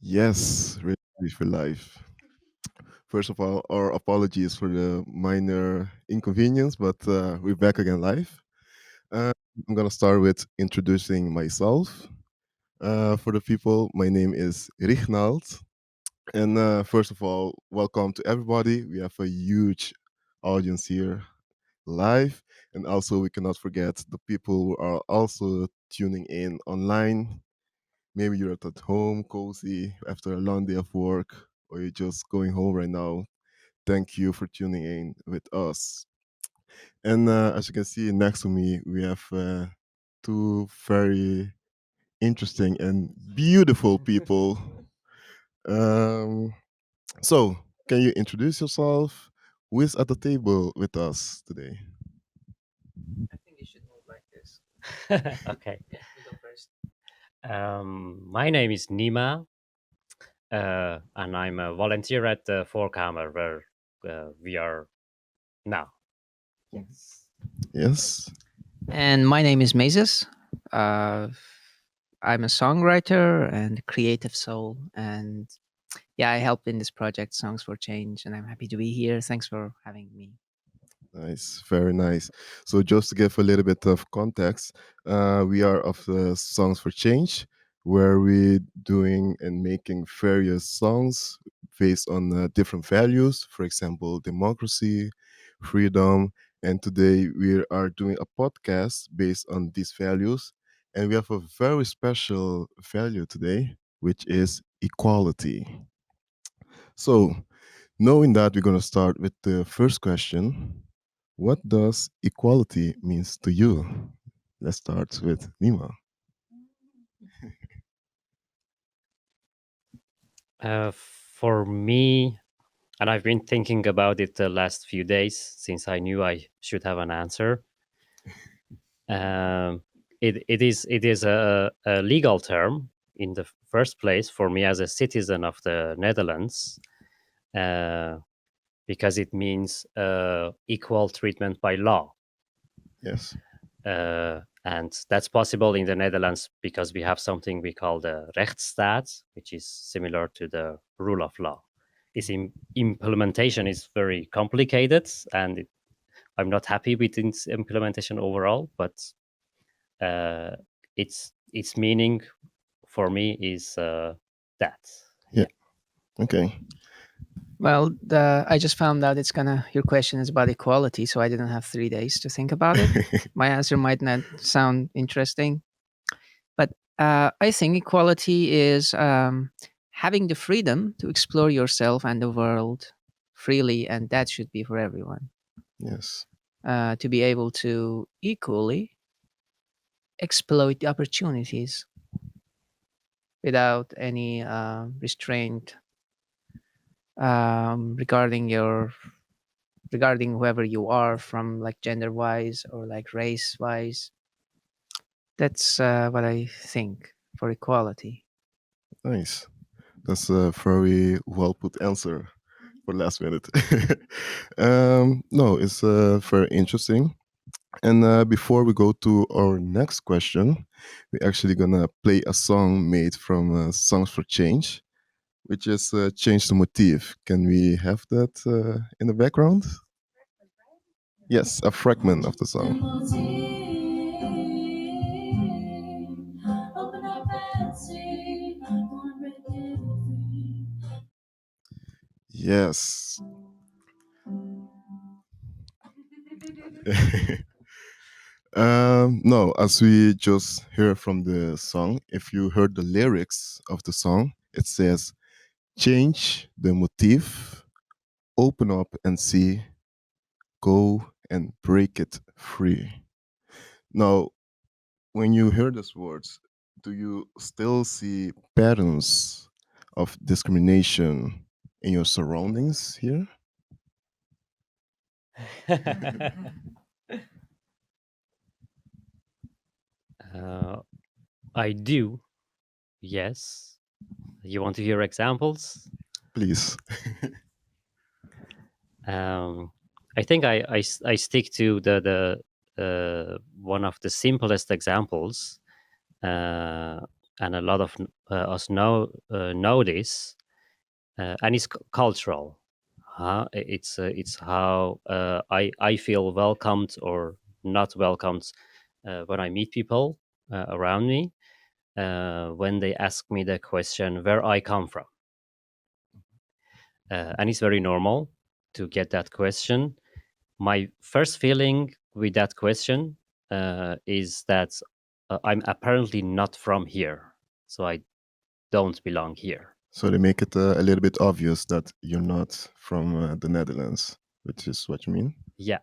Yes, ready for life. First of all, our apologies for the minor inconvenience, but we're back again live. Uh, I'm gonna start with introducing myself. For the people, my name is Rignald, and first of all, welcome to everybody. We have a huge audience here live, and also we cannot forget the people who are also tuning in online. Maybe you're at home, cozy after a long day of work, or you're just going home right now. Thank you for tuning in with us. And as you can see next to me, we have two very interesting and beautiful people. Um, so, can you introduce yourself? Who is at the table with us today? I think you should move like this. Okay. You go first. My name is Nima, and I'm a volunteer at the Voorkamer, where we are now. Yes. Yes. And my name is Mazis. Uh, I'm a songwriter and creative soul. And yeah, I help in this project, Songs for Change. And I'm happy to be here. Thanks for having me. Nice, very nice. So, just to give a little bit of context, we are of the Songs for Change, where we're doing and making various songs based on different values, for example, democracy, freedom. And today we are doing a podcast based on these values. And we have a very special value today, which is equality. So, knowing that, we're going to start with the first question. What does equality means to you? Let's start with Nima. For me, and I've been thinking about it the last few days since I knew I should have an answer. Um, it is a legal term in the first place for me as a citizen of the Netherlands, uh, because it means equal treatment by law. Yes. And that's possible in the Netherlands because we have something we call the rechtsstaat, which is similar to the rule of law. Its implementation is very complicated, and I'm not happy with its implementation overall. But its meaning for me is that. Yeah. Okay. Well, I just found out your question is about equality. So I didn't have 3 days to think about it. My answer might not sound interesting, but I think equality is having the freedom to explore yourself and the world freely, and that should be for everyone. Yes. To be able to equally exploit the opportunities without any restraint regarding whoever you are, from like gender wise or like race wise. That's what I think for equality. Nice. That's a very well put answer for last minute. No, it's very interesting. And before we go to our next question, we're actually gonna play a song made from Songs for Change, which is Change the Motif. Can we have that in the background? Yes, a fragment of the song. Yes. No, as we just heard from the song, if you heard the lyrics of the song, it says, change the motif, open up and see, go and break it free. Now, when you hear these words, do you still see patterns of discrimination in your surroundings here? I do, yes. You want to hear examples? Please. I think I stick to the one of the simplest examples. Uh, and a lot of us know this, and it's cultural. It's how I feel welcomed or not welcomed when I meet people around me, when they ask me the question where I come from. And it's very normal to get that question. My first feeling with that question is that I'm apparently not from here, so I don't belong here. So they make it a little bit obvious that you're not from the Netherlands, which is what you mean. Yeah.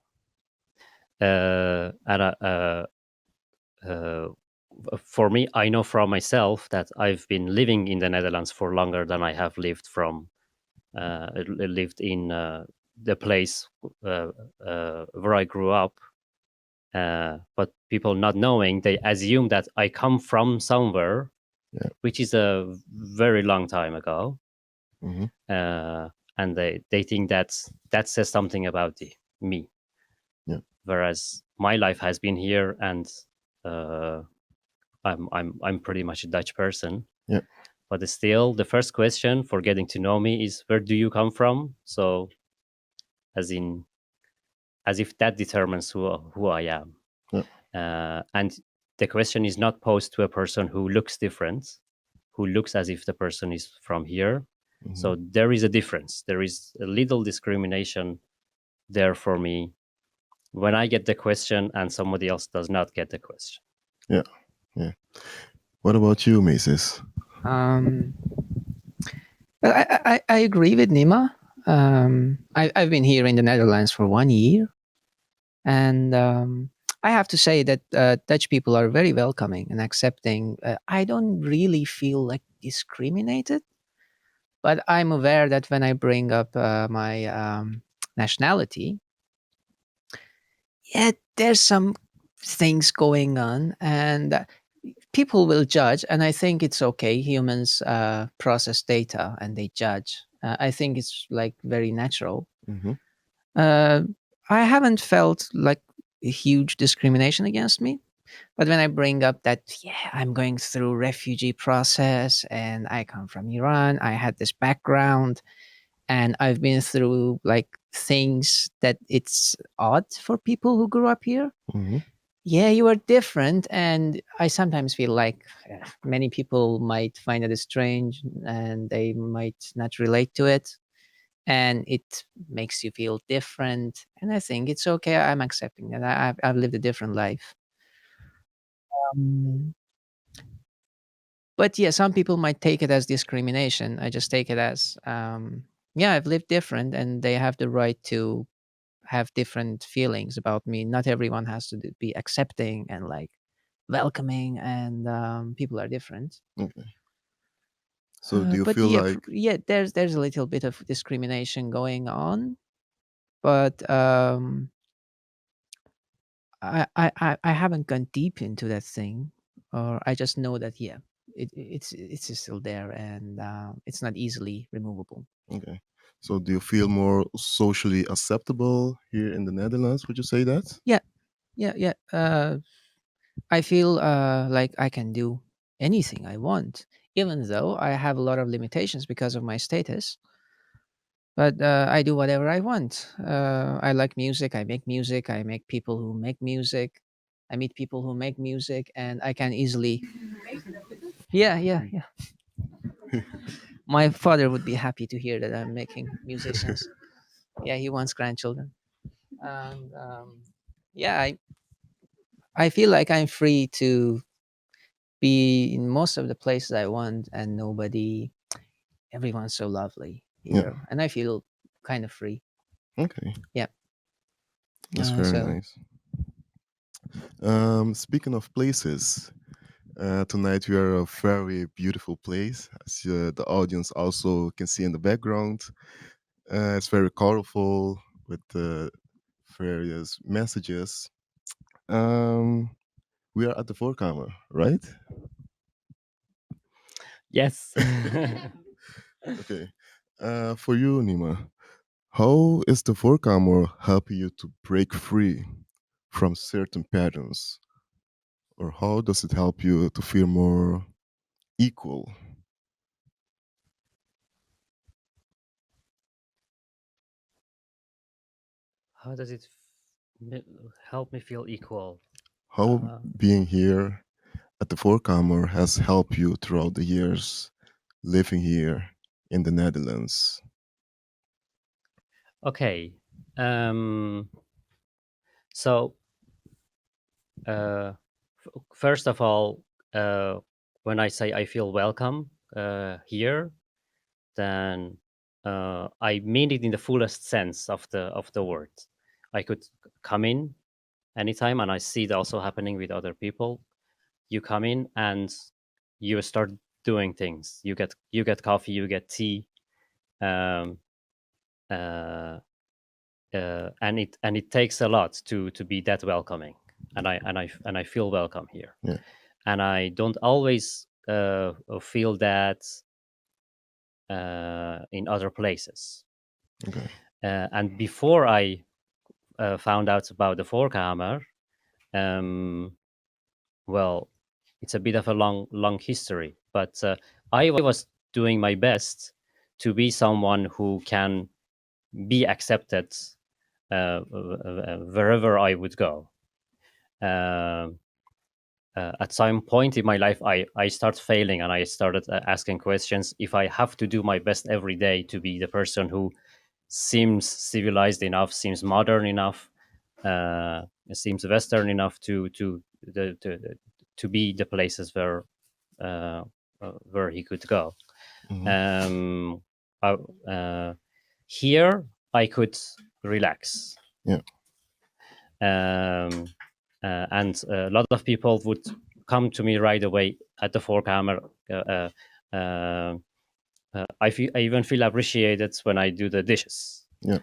And for me, I know from myself that I've been living in the Netherlands for longer than I have lived in the place where I grew up. But people not knowing, they assume that I come from somewhere, Yeah. which is a very long time ago, Hmm. and they think that says something about me. Yeah. Whereas my life has been here, and uh, I'm pretty much a Dutch person. Yeah. But still, the first question for getting to know me is, where do you come from? So, as if that determines who I am. Yeah. And the question is not posed to a person who looks different, who looks as if the person is from here. Mhm. So there is a difference. There is a little discrimination there for me when I get the question and somebody else does not get the question. Yeah. Yeah. What about you, Mazis? Um, well, I agree with Nima. I've been here in the Netherlands for 1 year, and I have to say that Dutch people are very welcoming and accepting. I don't really feel like discriminated, but I'm aware that when I bring up my nationality, yeah, there's some things going on, and people will judge. And I think it's okay. Humans process data and they judge. I think it's like very natural. Hmm. Uh, I haven't felt like a huge discrimination against me. But when I bring up that, yeah, I'm going through refugee process and I come from Iran, I had this background and I've been through like things that it's odd for people who grew up here. Hmm. Yeah, you are different. And I sometimes feel like many people might find it strange and they might not relate to it. And it makes you feel different. And I think it's okay. I'm accepting that. I've lived a different life. Um, but yeah, some people might take it as discrimination. I just take it as, yeah, I've lived different and they have the right to have different feelings about me. Not everyone has to be accepting and like welcoming, and people are different. Okay. So do you But feel yeah, like yeah, there's a little bit of discrimination going on, but I haven't gone deep into that thing, or I just know that yeah, it's still there, and it's not easily removable. okay? So do you feel more socially acceptable here in the Netherlands? Would you say that? Yeah, yeah, yeah. I feel like I can do anything I want, even though I have a lot of limitations because of my status. But I do whatever I want. I like music. I make music. I make people who make music. I meet people who make music, and I can easily. Yeah, yeah, yeah. My father would be happy to hear that I'm making musicians. Yeah, he wants grandchildren, and yeah, I feel like I'm free to be in most of the places I want, and nobody. Everyone's so lovely Yeah. here, and I feel kind of free. Okay. Yeah. That's very So nice. Speaking of places, tonight we are a very beautiful place, as the audience also can see in the background. It's very colorful with various messages. Um, we are at the Voorkamer, right? Yes. Okay. For you, Nima, how is the Voorkamer helping you to break free from certain patterns? Or how does it help you to feel more equal? How does it help me feel equal? How Uh, being here at the Voorkamer has helped you throughout the years living here in the Netherlands? okay. Um, so, first of all, when I say I feel welcome here, then I mean it in the fullest sense of the word. I could come in anytime, and I see it also happening with other people. You come in and you start doing things. You get coffee, you get tea, um, uh, and it takes a lot to be that welcoming. And I feel welcome here, Yeah. and I don't always feel that in other places. Okay. And before I found out about the Voorkamer, um, well, it's a bit of a long history, but I was doing my best to be someone who can be accepted wherever I would go. Um at some point in my life, I start failing, and I started asking questions if I have to do my best every day to be the person who seems civilized enough, seems modern enough, uh, seems Western enough the, to be the places where he could go. Hmm. Um, I, here, I could relax, Yeah. um, and a lot of people would come to me right away at the Voorkamer. I even feel appreciated when I do the dishes. Yeah.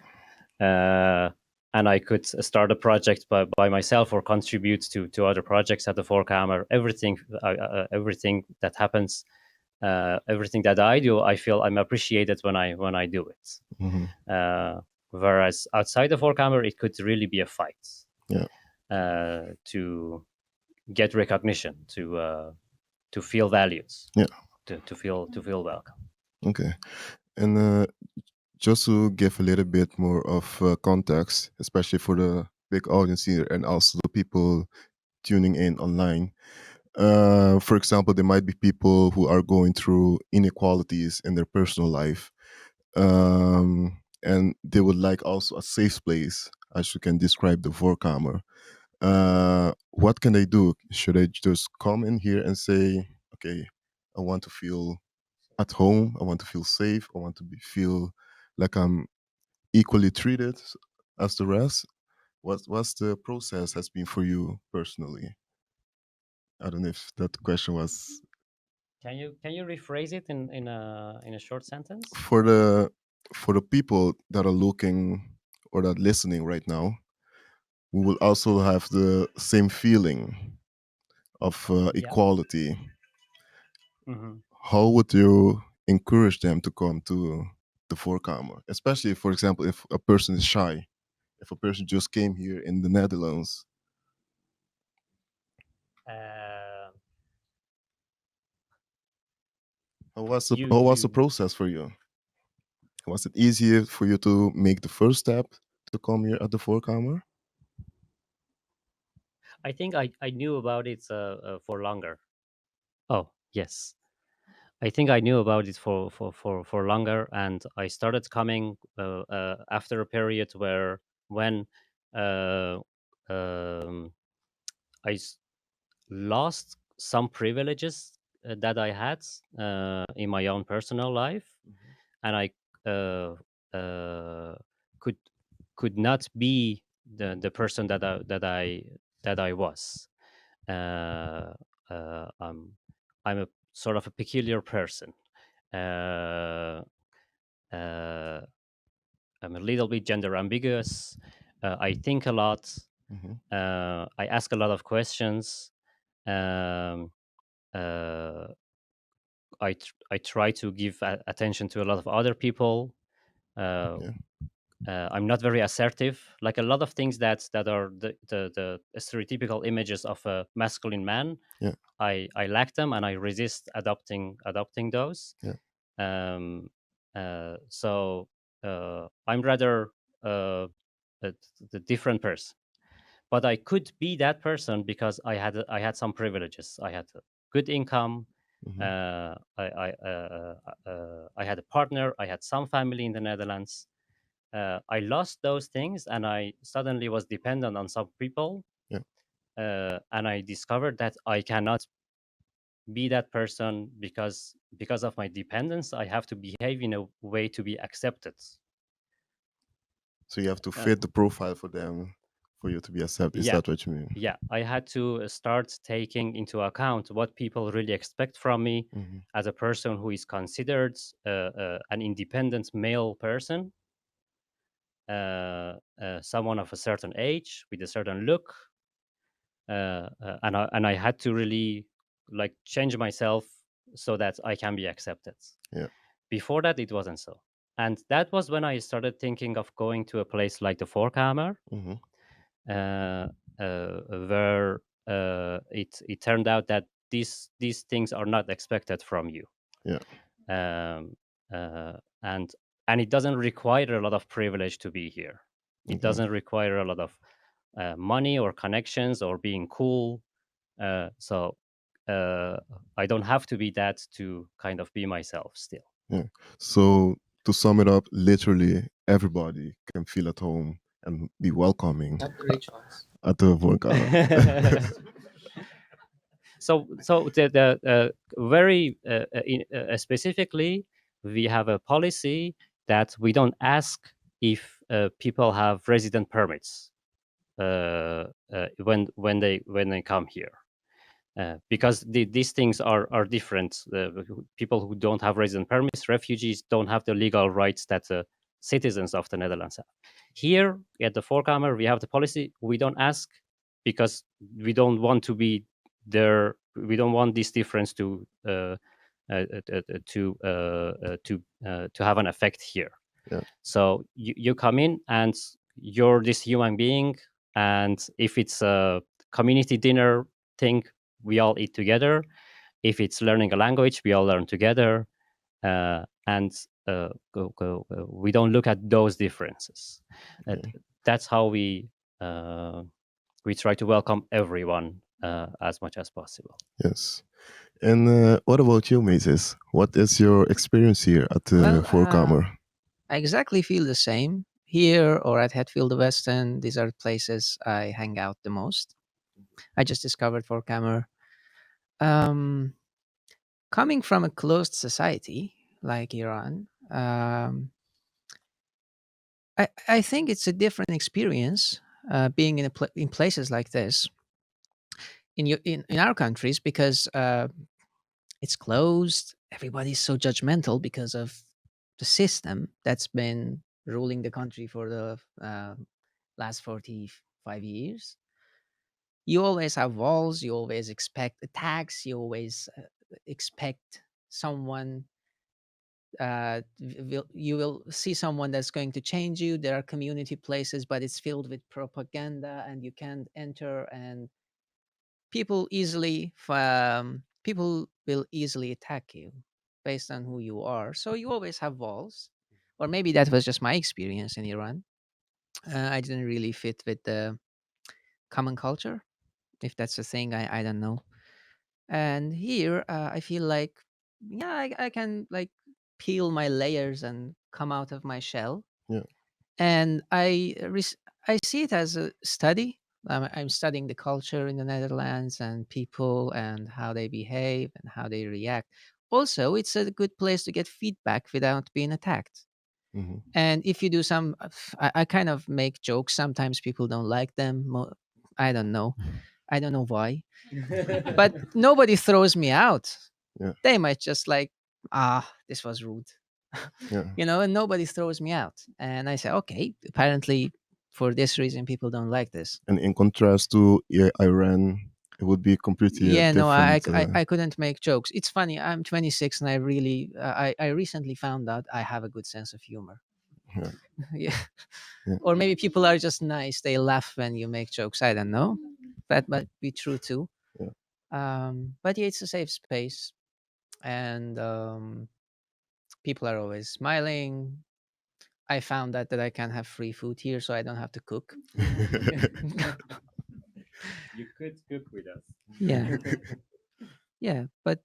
Uh, and I could start a project by myself or contribute to other projects at the Voorkamer. Everything that happens, everything that I do, I feel I'm appreciated when I do it. Hmm. Whereas outside the Voorkamer, it could really be a fight Yeah. to get recognition, to feel valued, Yeah. to feel welcome. Okay. And just to give a little bit more of context, especially for the big audience here and also the people tuning in online. For example, there might be people who are going through inequalities in their personal life, and they would like also a safe place, as you can describe the Voorkamer. What can they do? Should they just come in here and say, "Okay, I want to feel at home. I want to feel safe. I want to feel like I'm equally treated as the rest"? What's the process has been for you personally? I don't know if that question was Can you rephrase it in a short sentence? for the people that are looking or that listening right now. We will also have the same feeling of Yeah. equality. Hmm. How would you encourage them to come to the Voorkamer? Especially, for example, if a person is shy, if a person just came here in the Netherlands. Uh, How was the you process for you? Was it easier for you to make the first step to come here at the Voorkamer? I think I knew about it for longer. Oh, yes. I think I knew about it for longer, and I started coming after a period when uh, um, I lost some privileges that I had in my own personal life, Mhm. and I uh, uh, could could not be the person that I was. Uh, I'm a sort of a peculiar person. Uh, uh, I'm a little bit gender ambiguous. I think a lot. Mhm. I ask a lot of questions. Um, uh, I try to give attention to a lot of other people. Uh, Yeah. I'm not very assertive. Like a lot of things that are the stereotypical images of a masculine man. Yeah. I lack them, and I resist adopting those. Yeah. Um, so I'm rather uh, a, the different person, but I could be that person because I had some privileges. I had a good income. Hmm. I had a partner. I had some family in the Netherlands. I lost those things, and I suddenly was dependent on some people. Yeah. And I discovered that I cannot be that person because of my dependence. I have to behave in a way to be accepted. So you have to Uh, fit the profile for them for you to be accepted. Is yeah, that what you mean? yeah. I had to start taking into account what people really expect from me Hmm. as a person who is considered an independent male person, someone of a certain age with a certain look, and I had to really like change myself so that I can be accepted. Yeah. Before that, it wasn't so, and that was when I started thinking of going to a place like the Voorkamer, Hmm. uh, where it turned out that these things are not expected from you, Yeah. um, uh, and it doesn't require a lot of privilege to be here. It Okay. doesn't require a lot of money or connections or being cool. So I don't have to be that to kind of be myself still. Yeah. So to sum it up, literally everybody can feel at home and be welcoming Not the rich ones. at the Voorkamer. So the very specifically, we have a policy that we don't ask if people have resident permits when they come here. Because these things are different. People who don't have resident permits, refugees, don't have the legal rights that citizens of the Netherlands have. Here at the Voorkamer, we have the policy we don't ask because we don't want to be there. We don't want this difference to have an effect here. Yeah. So you come in and you're this human being, and if it's a community dinner thing, we all eat together. If it's learning a language, we all learn together, and we don't look at those differences. Okay. That's how we try to welcome everyone as much as possible. Yes. And what about you, Mazis? What is your experience here at the Well, Voorkamer? I exactly feel the same here or at Het Wilde Westen. These are places I hang out the most. I just discovered Voorkamer. Um, Coming from a closed society like Iran, I think it's a different experience being in places like this in our countries because it's closed. Everybody's so judgmental because of the system that's been ruling the country for the last 45 years. You always have walls. You always expect attacks. You always expect someone. You will see someone that's going to change you. There are community places, but it's filled with propaganda, and you can't enter. And people will easily attack you based on who you are. So you always have walls, or maybe that was just my experience in Iran. I didn't really fit with the common culture, if that's a thing. I don't know. And here, I feel like, yeah, I can like peel my layers and come out of my shell. Yeah. And I see it as a study. I'm studying the culture in the Netherlands and people and how they behave and how they react. Also, it's a good place to get feedback without being attacked. Hmm. And if you do some, I kind of make jokes. Sometimes people don't like them. I don't know. I don't know why, but nobody throws me out. Yeah. They might just like, this was rude, Yeah. and nobody throws me out. And I say, okay, apparently for this reason, people don't like this. And in contrast to Iran, it would be completely Yeah, no, different. I couldn't make jokes. It's funny. I'm 26 and I recently found out I have a good sense of humor. Yeah. Yeah. Yeah. Or maybe people are just nice. They laugh when you make jokes. I don't know. That might be true too. Yeah. But yeah, it's a safe space, and people are always smiling. I found that I can have free food here, so I don't have to cook. You could cook with us. Yeah, yeah. But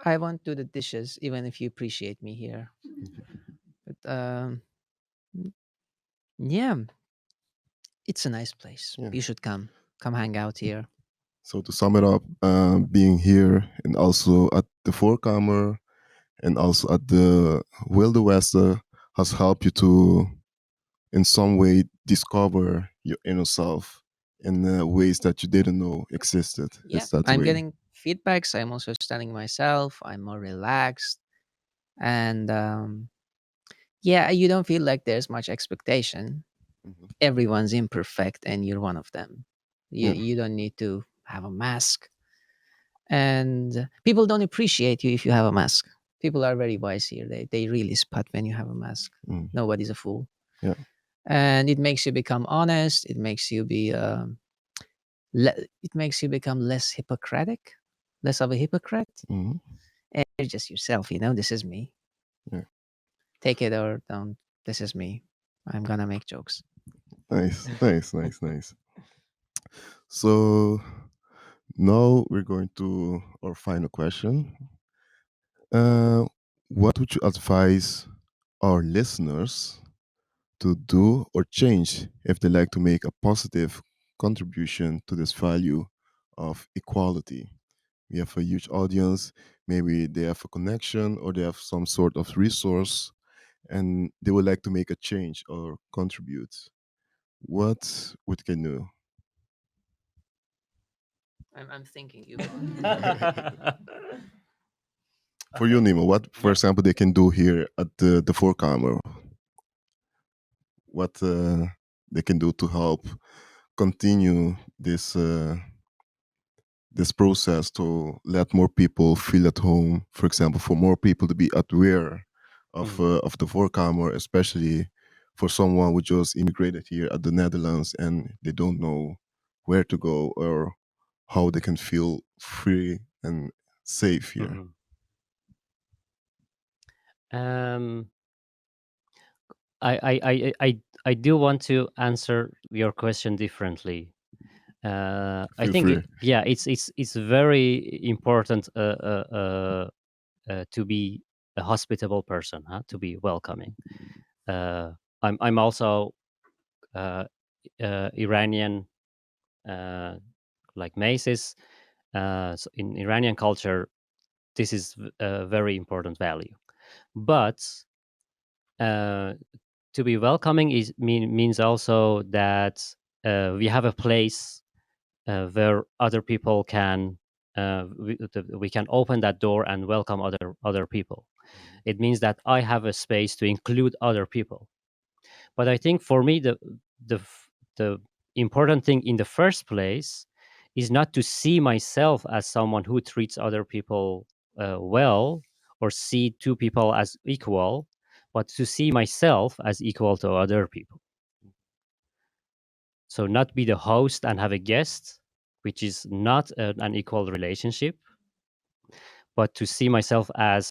I won't do the dishes, even if you appreciate me here. But yeah, it's a nice place. Yeah. You should come hang out here. So to sum it up, being here and also at the Voorkamer and also at the Wilde Westen has helped you to, in some way, discover your inner self in ways that you didn't know existed. Yeah, It's that I'm way. getting feedbacks. I'm also telling myself I'm more relaxed, and yeah, you don't feel like there's much expectation. Mhm. Everyone's imperfect, and you're one of them. You Yeah. you don't need to have a mask, and people don't appreciate you if you have a mask. People are very wise here. They really spot when you have a mask. Mm. Nobody's a fool, Yeah. and it makes you become honest. It makes you be it makes you become less hypocritic, less of a hypocrite. Mhm. And you're just yourself. This is me. Yeah. Take it or don't. This is me. I'm gonna make jokes. Nice. Nice. Nice. Nice. So now we're going to our final question. Uh, what would you advise our listeners to do or change if they like to make a positive contribution to this value of equality? We have a huge audience. Maybe they have a connection or they have some sort of resource and they would like to make a change or contribute. What would they do? I'm thinking. You go on. For you, Nima, what, for Yeah. example, they can do here at the Voorkamer? What they can do to help continue this process to let more people feel at home. For example, for more people to be aware of the Voorkamer, especially for someone who just immigrated here at the Netherlands and they don't know where to go or how they can feel free and safe here. Mhm. Um, I do want to answer your question differently. I Feel think free. yeah, it's very important to be a hospitable person, huh? To be welcoming. Uh, I'm also uh, Iranian, like Mazis. So in Iranian culture, this is a very important value. But uh, to be welcoming means also that we have a place where other people can we can open that door and welcome other people. It means that I have a space to include other people. But I think for me the important thing in the first place is not to see myself as someone who treats other people well, or see two people as equal, but to see myself as equal to other people. So not be the host and have a guest, which is not an equal relationship, but to see myself as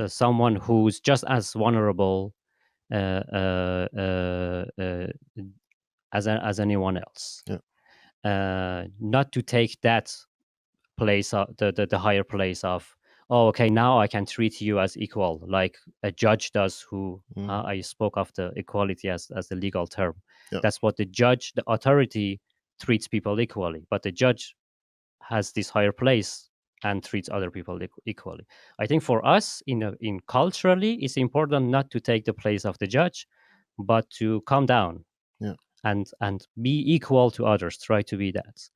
someone who's just as vulnerable uh, uh, uh, uh, as anyone else. Yeah. Not to take that place, the higher place of, oh, okay, now I can treat you as equal, like a judge does. Who Mhm. I spoke of the equality as the legal term. Yeah. That's what the judge, the authority, treats people equally, but the judge has this higher place and treats other people equally. I think for us, in culturally, it's important not to take the place of the judge, but to calm down Yeah. and be equal to others. Try to be that,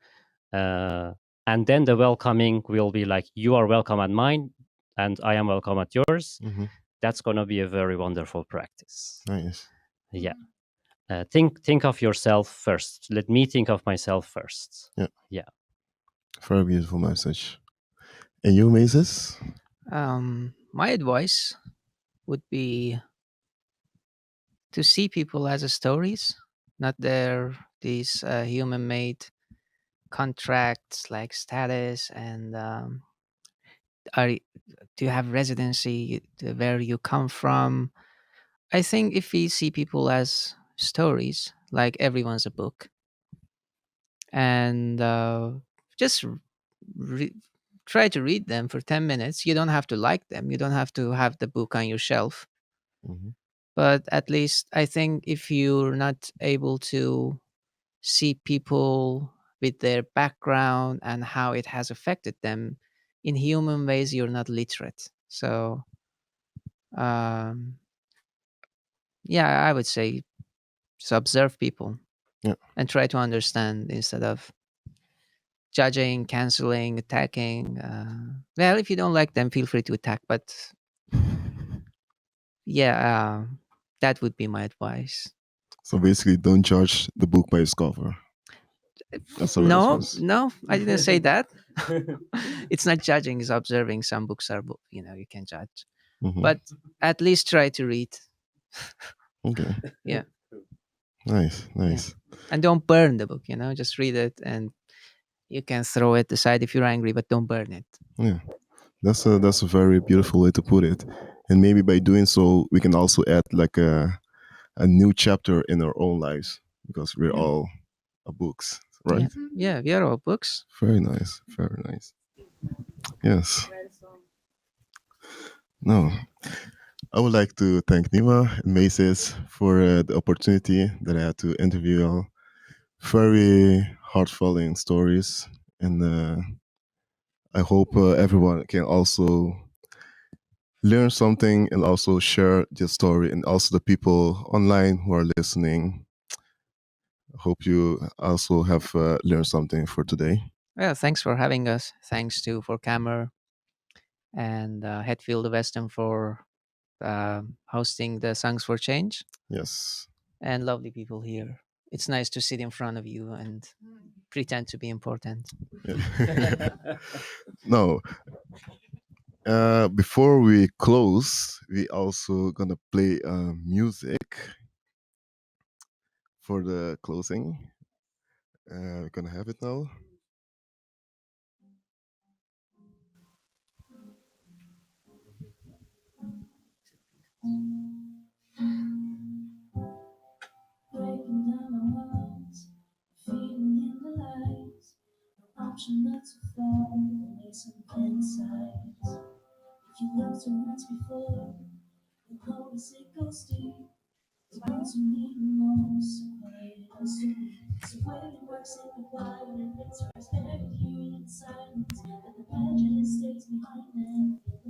and then the welcoming will be like, you are welcome at mine, and I am welcome at yours. Mhm. That's gonna be a very wonderful practice. Nice. Yeah. Think of yourself first. Let me think of myself first. Yeah. Yeah. Very beautiful message. And you, Maces? My advice would be to see people as a stories, not their these human-made contracts like status and are do you have residency where you come from. I think if we see people as stories, like everyone's a book, and just re- try to read them for 10 minutes. You don't have to like them, you don't have to have the book on your shelf, Hmm. but at least I think if you're not able to see people with their background and how it has affected them in human ways, you're not literate. So um, yeah, I would say just observe people Yeah. and try to understand instead of judging, canceling, attacking. Well, if you don't like them, feel free to attack. But yeah, that would be my advice. So basically, don't judge the book by its cover. That's the right No, response. no, I didn't say that. It's not judging; it's observing. Some books are, you can judge, Hmm. but at least try to read. Okay. Yeah, Nice. yeah, Nice. and don't burn the book. Just read it, and you can throw it aside if you're angry, but don't burn it. Yeah. That's a very beautiful way to put it. And maybe by doing so, we can also add like a new chapter in our own lives because we're all books, Yeah, right? yeah, we are all books. Very nice. Very nice. Yes. No. I would like to thank Nima and Maces for the opportunity that I had to interview you. Very heartfelt stories, and I hope everyone can also learn something and also share their story, and also the people online who are listening. I hope you also have learned something for today. Well, thanks for having us. Thanks to Voorkamer and Het Wilde Westen for hosting the Songs for Change, Yes. and lovely people here. It's nice to sit in front of you and pretend to be important. Yeah. No. Before we close, we also gonna play music for the closing. We're gonna have it now. Breaking down my walls, feeding in the lights. No option not to fall, only some plain sights. If you loved her once before, you know as it goes deep. The ones who need the most, quiet and sweet. So when it works in the quiet and it's respect, hearing in silence, that the prejudice stays behind them.